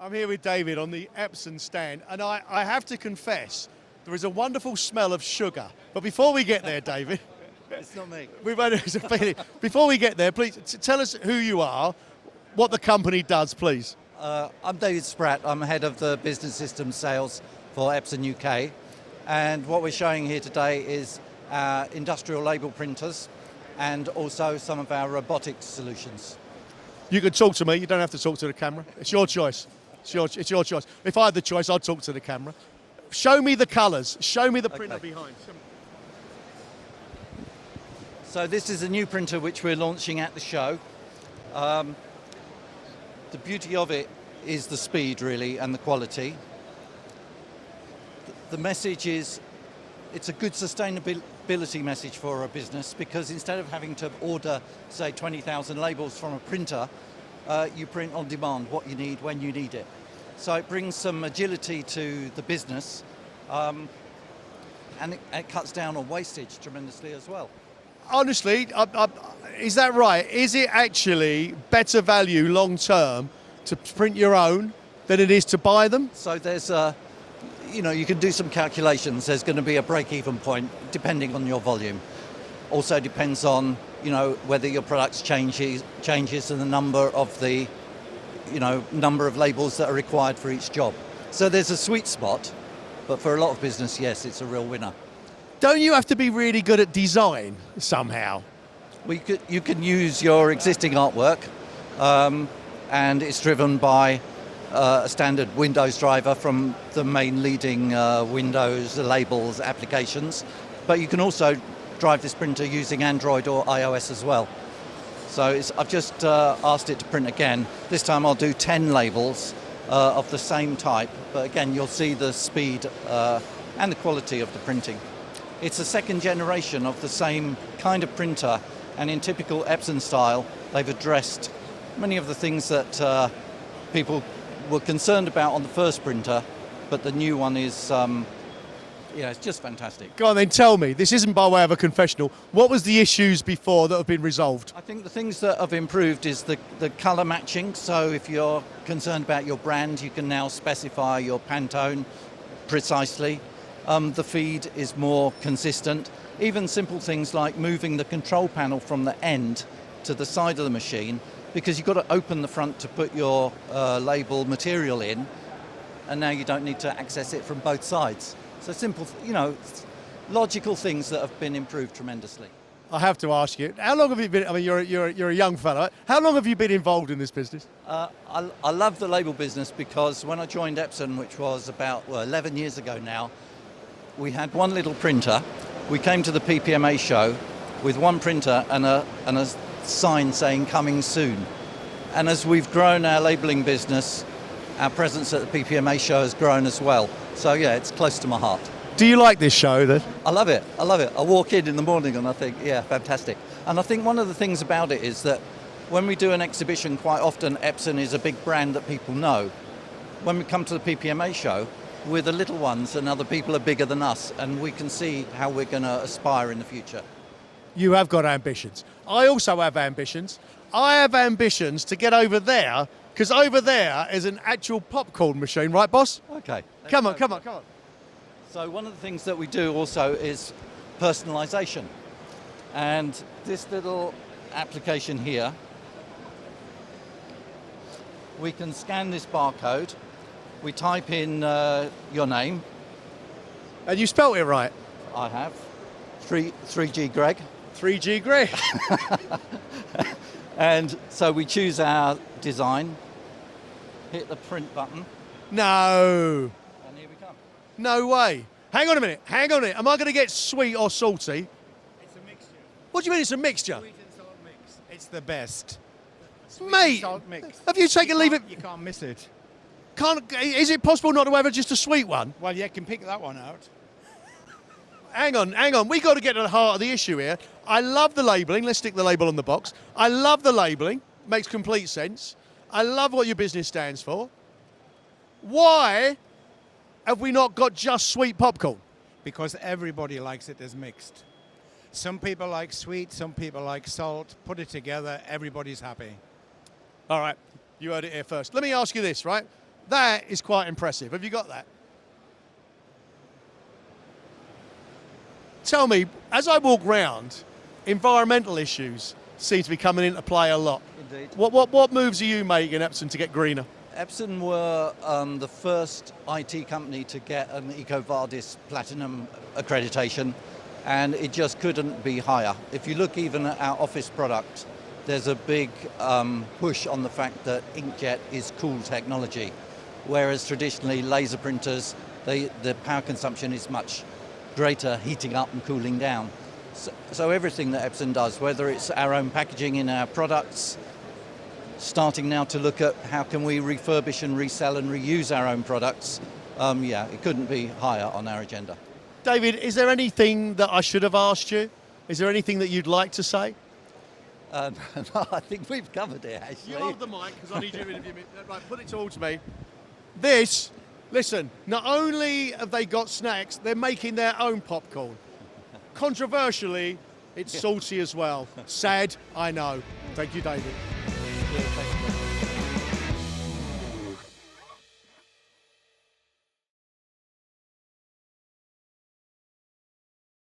I'm here with David on the Epson stand, and I have to confess, there is a wonderful smell of sugar. But before we get there, David, It's not me. it's a feeling. Before we get there, please tell us who you are, what the company does, please. I'm David Spratt. I'm head of the business systems sales for Epson UK. And what we're showing here today is our industrial label printers and also some of our robotics solutions. You can talk to me. You don't have to talk to the camera. It's your choice. It's your choice. If I had the choice, I'd talk to the camera. Show me the colours. Show me the printer behind. So this is a new printer which we're launching at the show. The beauty of it is the speed, really, and the quality. The message is, it's a good sustainability message for a business, because instead of having to order, say, 20,000 labels from a printer, you print on demand what you need when you need it. So it brings some agility to the business, and it cuts down on wastage tremendously as well. Honestly, is that right? Is it actually better value long term to print your own than it is to buy them? So there's you can do some calculations. There's going to be a break-even point depending on your volume. Also depends on, whether your products changes and the number of labels that are required for each job. So there's a sweet spot, but for a lot of business, yes, it's a real winner. Don't you have to be really good at design somehow? You can use your existing artwork, and it's driven by a standard Windows driver from the main leading Windows labels applications, but you can also drive this printer using Android or iOS as well. So I've just asked it to print again. This time I'll do 10 labels of the same type, but again you'll see the speed and the quality of the printing. It's a second generation of the same kind of printer, and in typical Epson style, they've addressed many of the things that people were concerned about on the first printer, but the new one is, it's just fantastic. Go on then, tell me. This isn't by way of a confessional. What was the issues before that have been resolved? I think the things that have improved is the colour matching. So if you're concerned about your brand, you can now specify your Pantone precisely. The feed is more consistent. Even simple things like moving the control panel from the end to the side of the machine, because you've got to open the front to put your label material in, and now you don't need to access it from both sides. So simple, logical things that have been improved tremendously. I have to ask you, how long have you been, you're a young fellow, how long have you been involved in this business? I love the label business because when I joined Epson, which was about 11 years ago now, we had one little printer. We came to the PPMA show with one printer and a sign saying coming soon. And as we've grown our labeling business, our presence at the PPMA show has grown as well. So yeah, it's close to my heart. Do you like this show then? I love it. I walk in the morning and I think, yeah, fantastic. And I think one of the things about it is that when we do an exhibition, quite often Epson is a big brand that people know. When we come to the PPMA show, we're the little ones and other people are bigger than us, and we can see how we're going to aspire in the future. You have got ambitions. I also have ambitions. I have ambitions to get over there, because over there is an actual popcorn machine, right, boss? Okay. Come on. So one of the things that we do also is personalization. And this little application here, we can scan this barcode, we type in your name. And you spelt it right? I have. 3G Greg. 3G Greg. And so we choose our design, hit the print button. No. And here we come. No way. Hang on a minute. Am I going to get sweet or salty? It's a mixture. What do you mean it's a mixture? Sweet and salt mix. It's the best. Sweet Mate, and salt mix. have you taken leave it? You can't miss it. Is it possible not to have just a sweet one? Well, you can pick that one out. Hang on. We got to get to the heart of the issue here. I love the labelling. Let's stick the label on the box. I love the labelling. Makes complete sense. I love what your business stands for. Why have we not got just sweet popcorn? Because everybody likes it as mixed. Some people like sweet, some people like salt. Put it together, everybody's happy. All right, you heard it here first. Let me ask you this, right? That is quite impressive. Have you got that? Tell me, as I walk round, environmental issues seem to be coming into play a lot. Indeed. What moves are you making, Epson, to get greener? Epson were the first IT company to get an EcoVadis Platinum accreditation, and it just couldn't be higher. If you look even at our office product, there's a big push on the fact that inkjet is cool technology, whereas traditionally laser printers, the power consumption is much greater, heating up and cooling down. So everything that Epson does, whether it's our own packaging in our products, starting now to look at how can we refurbish and resell and reuse our own products, it couldn't be higher on our agenda. David, is there anything that I should have asked you? Is there anything that you'd like to say? No, I think we've covered it, actually. You hold the mic, because I need you to interview me. Right, put it towards me. This, listen, not only have they got snacks, they're making their own popcorn. Controversially, it's salty as well. Sad, I know. Thank you, David. Yeah, thank you.